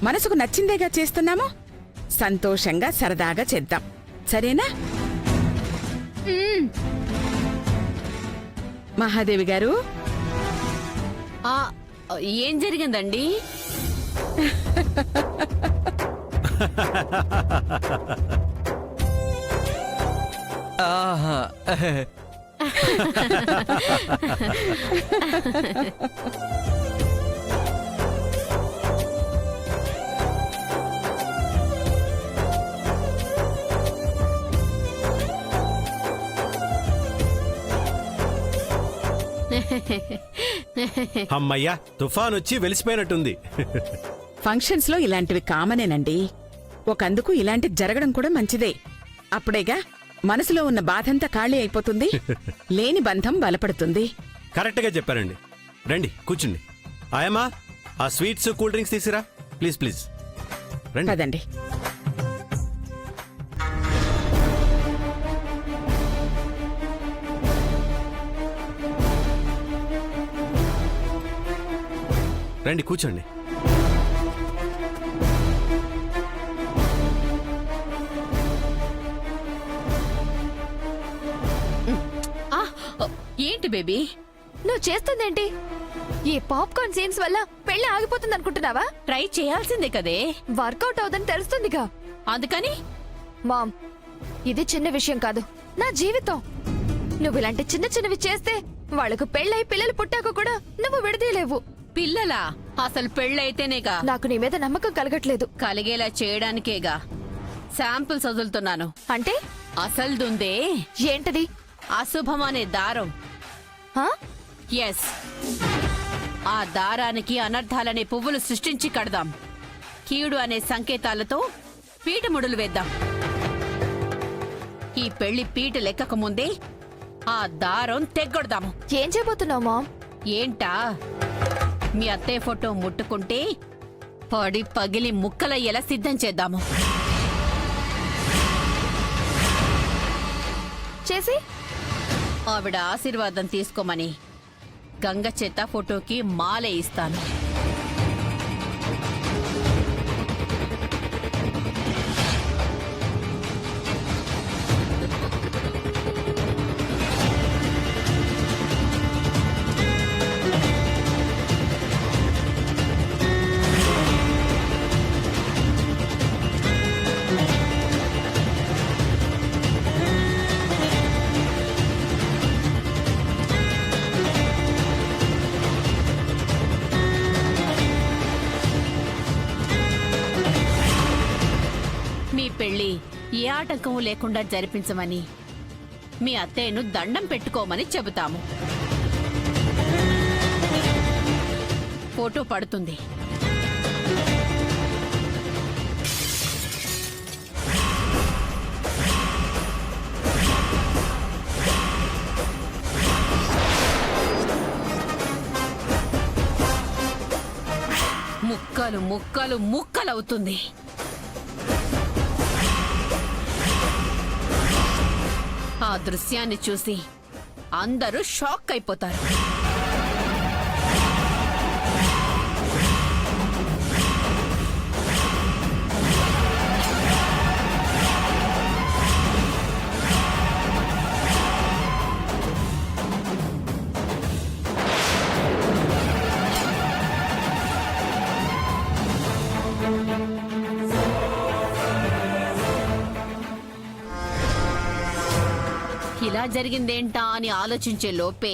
మనసుకు నచ్చిందేగా చేస్తున్నాము. సంతోషంగా సరదాగా చేద్దాం, సరేనా? మహాదేవి గారు, ఏం జరిగిందండి? ఆహా అమ్మయ్యా, తుఫాన్ వచ్చి వెలిసిపోయినట్టుంది. ఫంక్షన్స్ లో ఇలాంటివి కామనేనండి. ఒకందుకు ఇలాంటి జరగడం కూడా మంచిదే. అప్పుడేగా మనసులో ఉన్న బాధంతా ఖాళీ అయిపోతుంది, లేని బంధం బలపడుతుంది. కరెక్ట్ గా చెప్పారండి. రండి కూర్చుండి. ఆయమ్మా, ఆ స్వీట్స్ కూల్ డ్రింక్స్ తీసిరా ప్లీజ్ ప్లీజ్. రండి. పదండి. రండి కూర్చోండి. ఏంటి బేబీ నువ్వు చేస్తుందేంటి? ఈ పాప్కార్న్ సీన్స్ వల్ల పెళ్లి ఆగిపోతుంది అనుకుంటున్నావా? ట్రై చేయాల్సిందే కదే. వర్కౌట్ అవుదని తెలుస్తుందిగా. అందుకని మామ్, ఇది చిన్న విషయం కాదు, నా జీవితం. నువ్వు ఇలాంటి చిన్న చిన్నవి చేస్తే వాళ్లకు పెళ్ళై పిల్లలు పుట్టాక కూడా నువ్వు విడదీయలేవు. పిల్లలా? అసలు పెళ్ళైతేనేగా. నాకు నీ మీద నమ్మకం కలగట్లేదు. కలిగేలా చేయడానికేగా శాంపుల్స్ వదులుతున్నాను. అంటే అసలుదుందే ఏంటది? అశుభం అనే దారం. హా? ఎస్, ఆ దారానికి అనర్థాలనే పువ్వులు సృష్టించి కడదాం. కీడు అనే సంకేతాలతో పీటముడులు వేద్దాం. ఈ పెళ్లి పీట లెక్కక ముందే ఆ దారం తెగ్గొడదాము. ఏం చేయబోతున్నావు మామ్? ఏంటా, మీ అత్తయ్య ఫోటో ముట్టుకుంటే పడి పగిలి ముక్కలయ్యేలా సిద్ధం చేద్దాము. చేసి ఆవిడ ఆశీర్వాదం తీసుకోమని గంగ చేత ఫోటోకి మాలే ఇస్తాను. పెళ్లి ఏ ఆటంకం లేకుండా జరిపించమని మీ అత్తయ్యను దండం పెట్టుకోమని చెబుతాము. ఫోటో పడుతుంది. ముక్కలు ముక్కలు ముక్కలవుతుంది. ఆ దృశ్యాన్ని చూసి అందరూ షాక్ అయిపోతారు. ఇలా జరిగిందేంటా అని ఆలోచించే లోపే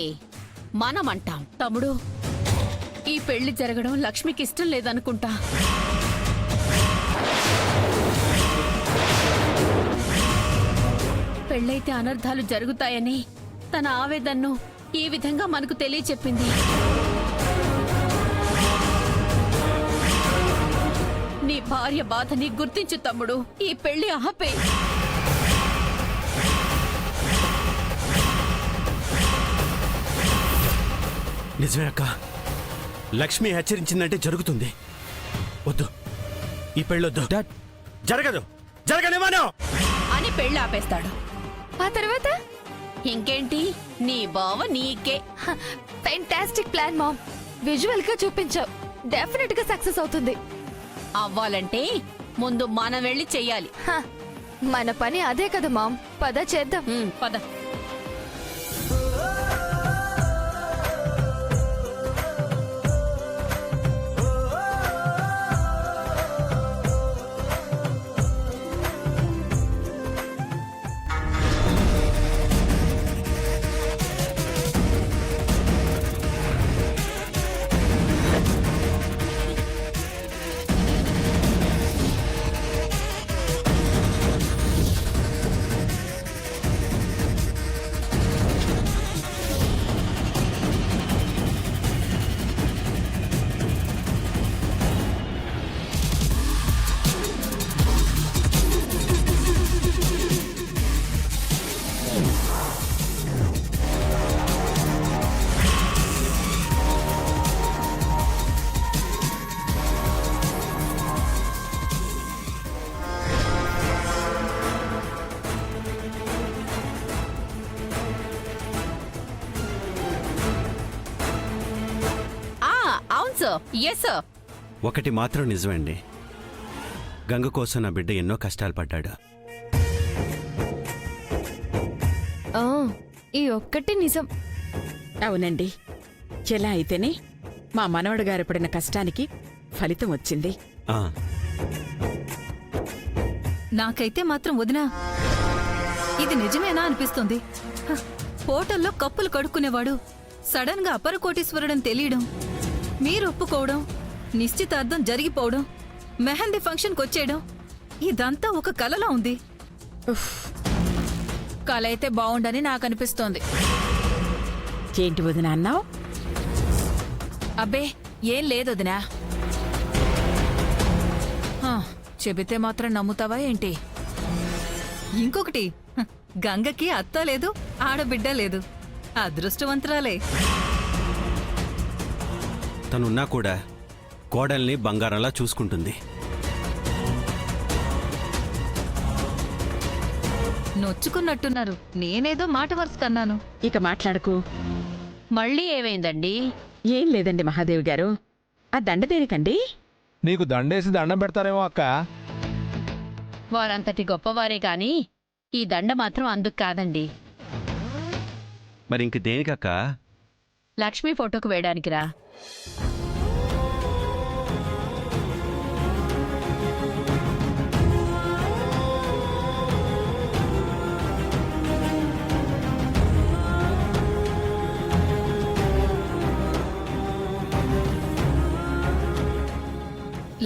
మనమంటాం, తమ్ముడు ఈ పెళ్లి జరగడం లక్ష్మికి ఇష్టం లేదనుకుంటా. పెళ్ళైతే అనర్థాలు జరుగుతాయని తన ఆవేదన్ను ఈ విధంగా మనకు తెలియచెప్పింది. నీ భార్య బాధని గుర్తించు తమ్ముడు, ఈ పెళ్లి ఆపే. నిజమే అక్క, లక్ష్మి హెచ్చరించిందంటే జరుగుతుంది. వద్దు, ఈ పెళ్ళొద్దు. జరగదు, జరగనివ్వను అని పెళ్లి ఆపేస్తాడు. ఆ తర్వాత ఇంకేంటి, నీ బావ నీకే. Fantastic plan ma'am. విజువల్ గా చూపించావు, డెఫినెట్ గా సక్సెస్ అవుతుంది. అవ్వాలంటే ముందు మనం వెళ్ళి చెయ్యాలి. హ, మన పని అదే కదా మామ్, పద చేద్దాం. పద. అవును సార్. Yes sir. ఒకటి మాత్రం నిజమండి, గంగ కోసం నా బిడ్డ ఎన్నో కష్టాలు పడ్డాడు. ఆ, ఈ ఒక్కటి నిజం. అవునండి, ఎలా అయితేనే మా మనవడు గారు పడిన కష్టానికి ఫలితం వచ్చింది. ఆ, నాకైతే మాత్రం వదినా ఇది నిజమేనా అనిపిస్తుంది. హ, హోటల్లో కప్పులు కడుక్కునేవాడు సడన్ గా అపర కోటీశ్వరుడని తెలియడం, మీరు ఒప్పుకోవడం, నిశ్చితార్థం జరిగిపోవడం, మెహందీ ఫంక్షన్కి వచ్చేయడం, ఇదంతా ఒక కలలా ఉంది. కల అయితే బావుండని నాకు అనిపిస్తోంది. ఏంటి వదిన అన్నావు? అబ్బే ఏం లేదు వదినా. హా, చెబితే మాత్రం నమ్ముతావా ఏంటి? ఇంకొకటి, హ, గంగకి అత్త లేదు, ఆడబిడ్డ లేదు. అదృష్టవంతురాలే. తనున్నా కూడా కోడల్ని బంగారంలా చూసుకుంటుంది. నొచ్చుకున్నట్టున్నారు. నేనేదో మాట వరుసకన్నాను. ఇక మాట్లాడకు. మళ్ళీ ఏమైందండి? ఏం లేదండి మహాదేవి గారు, ఆ దండ దేనికండి? నీకు దండేసి దండం పెడతారేమో అక్క. వారంతటి గొప్పవారే గాని ఈ దండ మాత్రం అందుకు కాదండి. మరి ఇంక దేనికక్క? లక్ష్మి ఫోటోకు వేయడానికిరా.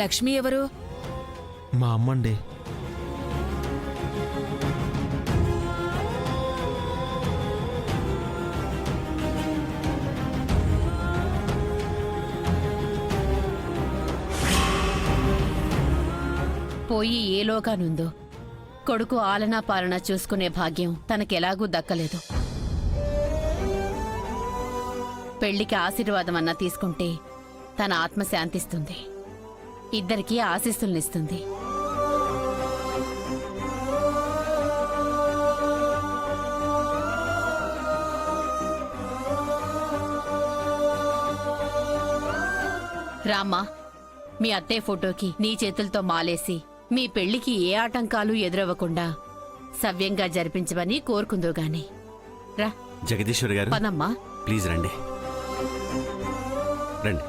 లక్ష్మి ఎవరు? మా అమ్మండి. పోయి ఏ లోకానుందో కొడుకు ఆలనా పాలనా చూసుకునే భాగ్యం తనకెలాగూ దక్కలేదు. పెళ్లికి ఆశీర్వాదం అన్నా తీసుకుంటే తన ఆత్మ శాంతిస్తుంది, ఇద్దరికీ ఆశీస్సులనిస్తుంది. రామ్మా, మీ అత్తయ్య ఫోటోకి నీ చేతులతో మాలేసి మీ పెళ్లికి ఏ ఆటంకాలు ఎదురవ్వకుండా సవ్యంగా జరిపించమని కోరుకుందో గాని. రా జగదీశ్వర్ గారు, పదమ్మా. ప్లీజ్ రండి రండి.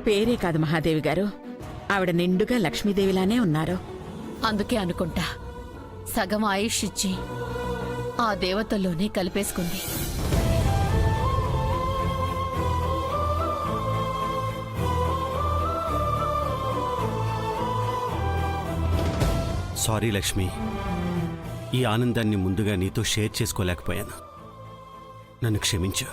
పేరే కాదు మహాదేవి గారు, ఆవిడ నిండుగా లక్ష్మీదేవిలానే ఉన్నారు. అందుకే అనుకుంటా సగం ఆయుష్ ఇచ్చి ఆ దేవతల్లోనే కలిపేసుకుంది. సారీ లక్ష్మి, ఈ ఆనందాన్ని ముందుగా నీతో షేర్ చేసుకోలేకపోయాను. నన్ను క్షమించు.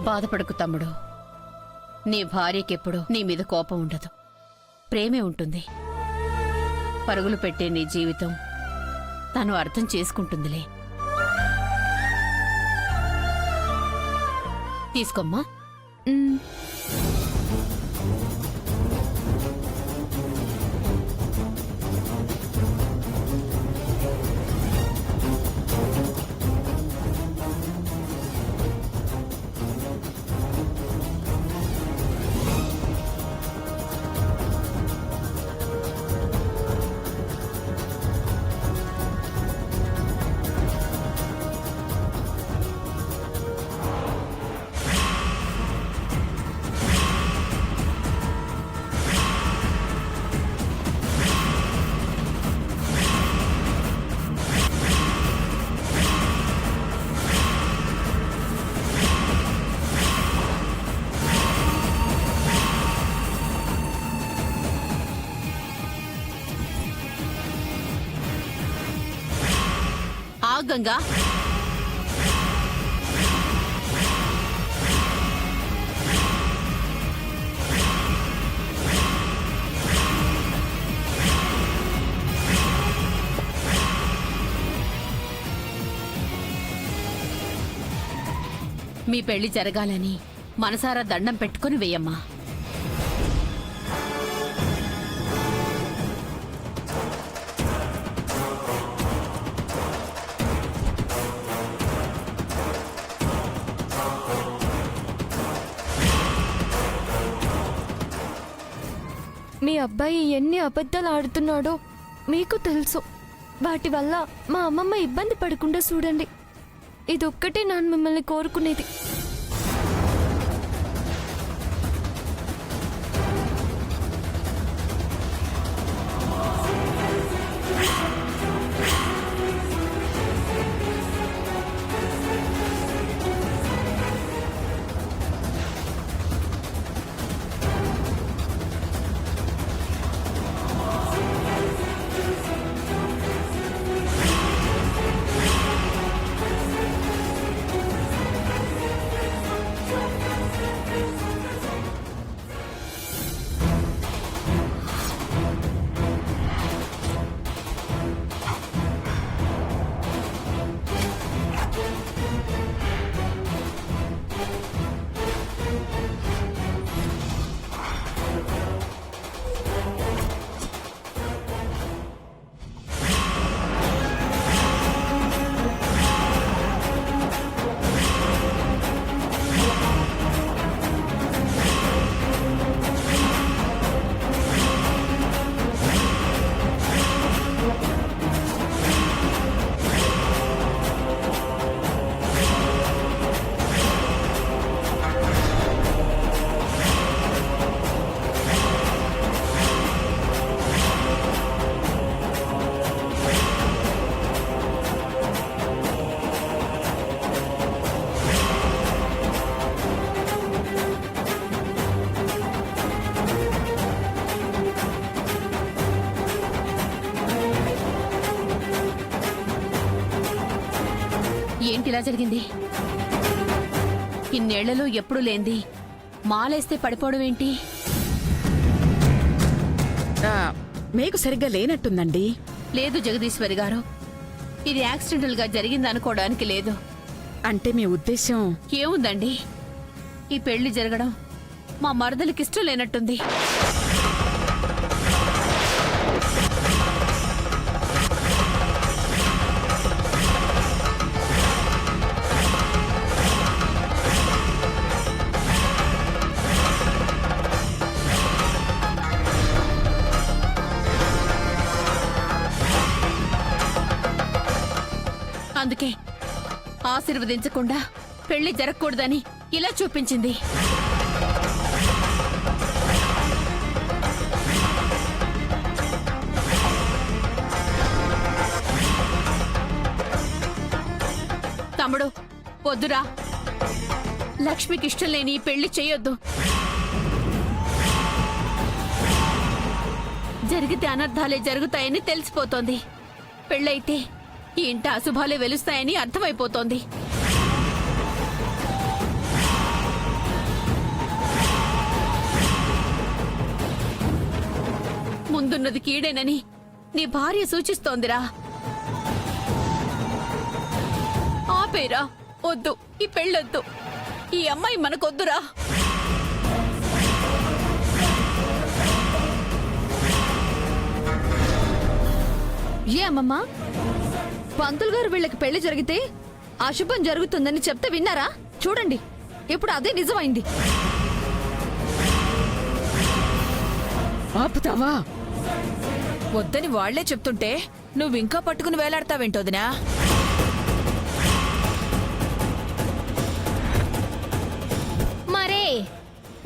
బాధపడకు తమ్ముడు. నీ భార్యకెప్పుడు నీ మీద కోపం ఉండదు, ప్రేమే ఉంటుంది. పరుగులు పెట్టే నీ జీవితం తను అర్థం చేసుకుంటుందిలే. తీసుకోమ్మా. మ్, ఆ గంగా, మీ పెళ్లి జరగాలని మనసారా దండం పెట్టుకుని వేయమ్మా. మీ అబ్బాయి ఎన్ని అబద్ధాలు ఆడుతున్నాడో మీకు తెలుసు. వాటి వల్ల మా అమ్మమ్మ ఇబ్బంది పడకుండా చూడండి. ఇదొక్కటే నేను మిమ్మల్ని కోరుకునేది. ఏంటిలా జరిగింది? ఇన్నేళ్లలో ఎప్పుడు లేంది మాలేస్తే పడిపోవడం ఏంటి? మీకు సరిగ్గా లేనట్టుందండి. లేదు జగదీశ్వరి గారు, ఇది యాక్సిడెంటల్ గా జరిగిందనుకోవడానికి లేదు. అంటే మీ ఉద్దేశం? ఏముందండి, ఈ పెళ్లి జరగడం మా మరదలకిష్టం లేనట్టుంది. అందుకే ఆశీర్వదించకుండా పెళ్లి జరగకూడదని ఇలా చూపించింది. తమ్ముడు వద్దురా, లక్ష్మికి ఇష్టం లేని ఈ పెళ్లి చేయొద్దు. జరిగితే అనర్థాలే జరుగుతాయని తెలిసిపోతోంది. పెళ్ళైతే ఈ ఇంట అశుభాలే వెలుస్తాయని అర్థమైపోతోంది. ముందున్నది కీడేనని నీ భార్య సూచిస్తోందిరా. ఆపేరా, వద్దు, ఈ పెళ్ళొద్దు, ఈ అమ్మాయి మనకొద్దురా. ఏ అమ్మమ్మా, పంతులు గారు వీళ్ళకి పెళ్లి జరిగితే అశుభం జరుగుతుందని చెప్తే విన్నారా? చూడండి, ఇప్పుడు అదే నిజమైంది. ఆపుతావా? వద్దని వాళ్లే చెప్తుంటే నువ్వింకా పట్టుకుని వేలాడతావేంటోదినా? మరే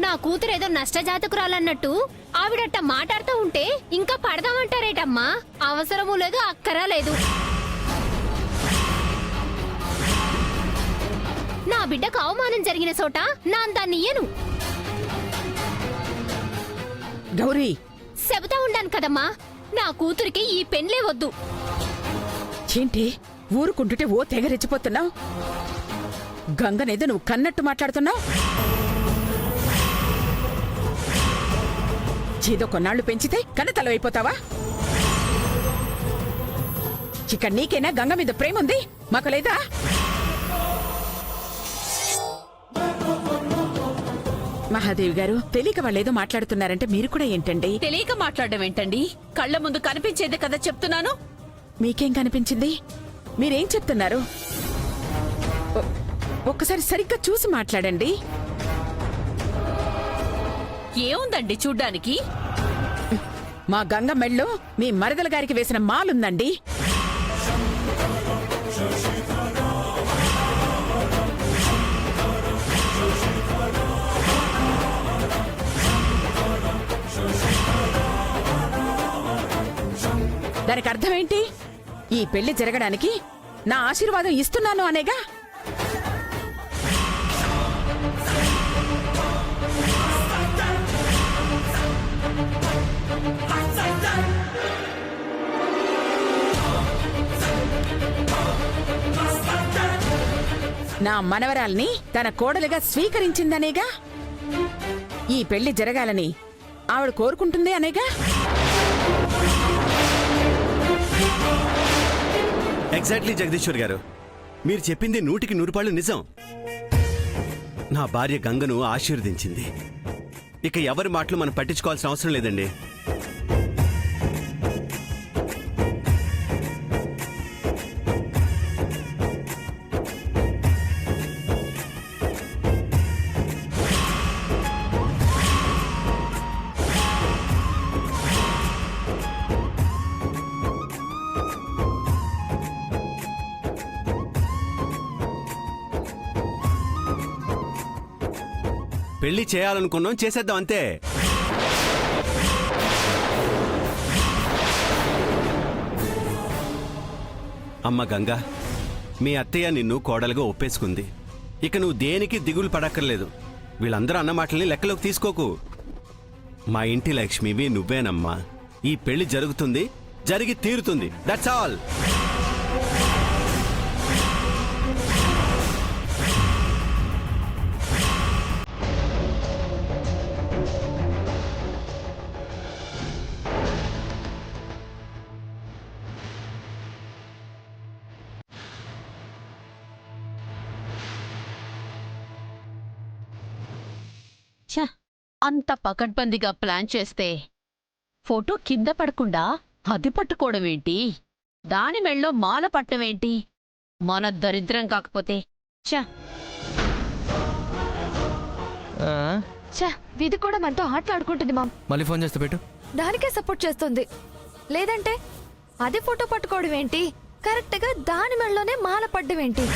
నా కూతురేదో నష్టజాతకురాలన్నట్టు ఆవిడట్ట మాట్లాడుతూ ఉంటే ఇంకా పడదామంటారేటమ్మా? అవసరము లేదు, అక్కరా లేదు. నా బిడ్డకు అవమానం జరిగిన చోట నా దాన్ని ఇయ్యను. గౌరీ, చెబుతా ఉండాను కదమ్మా, నా కూతురికి ఈ పెండ్లే వద్దు. ఏంటి ఊరుకుంటుంటే ఓ తెగ రెచ్చిపోతున్నావు? గంగనేదో నువ్వు కన్నట్టు మాట్లాడుతున్నావు. ఏదో కొన్నాళ్లు పెంచితే కన్నతలం అయిపోతావా? ఇక్కడ నీకైనా గంగ మీద ప్రేమ ఉంది, మాకు లేదా? మహాదేవి గారు, తెలియక వాళ్ళేదో మాట్లాడుతున్నారంటే మీరు కూడా ఏంటండి? తెలియక మాట్లాడడం ఏంటండి? కళ్ళ ముందు కనిపించేదే కదా చెప్తున్నాను. మీకేం కనిపించింది? మీరేం చెప్తున్నారు? ఒక్కసారి సరిగ్గా చూసి మాట్లాడండి. ఏముందండి చూడ్డానికి? మా గంగ మెళ్ళో మీ మరదల గారికి వేసిన మాలుందండి. దానికి అర్థమేంటి? ఈ పెళ్లి జరగడానికి నా ఆశీర్వాదం ఇస్తున్నాను అనేగా. నా మనవరాల్ని తన కోడలుగా స్వీకరించిందనేగా. ఈ పెళ్లి జరగాలని ఆవిడ కోరుకుంటుంది అనేగా. ఎగ్జాక్ట్లీ జగదీశ్వర్ గారు, మీరు చెప్పింది 100% నిజం. నా భార్య గంగను ఆశీర్వదించింది. ఇక ఎవరి మాటలు మనం పట్టించుకోవాల్సిన అవసరం లేదండి. పెళ్లి చేయాలనుకున్నాం, చేసేద్దాం అంతే. అమ్మ గంగా, మీ అత్తయ్య నిన్ను కోడలుగా ఒప్పేసుకుంది. ఇక నువ్వు దేనికి దిగులు పడక్కర్లేదు. వీళ్ళందరూ అన్న మాటల్ని లెక్కలోకి తీసుకోకు. మా ఇంటి లక్ష్మివి నువ్వేనమ్మా. ఈ పెళ్లి జరుగుతుంది, జరిగి తీరుతుంది. That's all. అంత పకడ్బందీగా ప్లాన్ చేస్తే ఫోటో కింద పడకుండా అది పట్టుకోవడం ఏంటి? దాని మెళ్ళో మాల పట్టడం ఏంటి? మన దరిద్రం కాకపోతే ఇది కూడా మనతో ఆటలాడుకుంటుంది మామ్. మళ్ళీ ఫోన్ చేస్తే పెట్టు. దానికే సపోర్ట్ చేస్తుంది. లేదంటే అది ఫోటో పట్టుకోవడం ఏంటి? కరెక్ట్ గా దాని మెడలోనే మాల పడ్డం ఏంటి?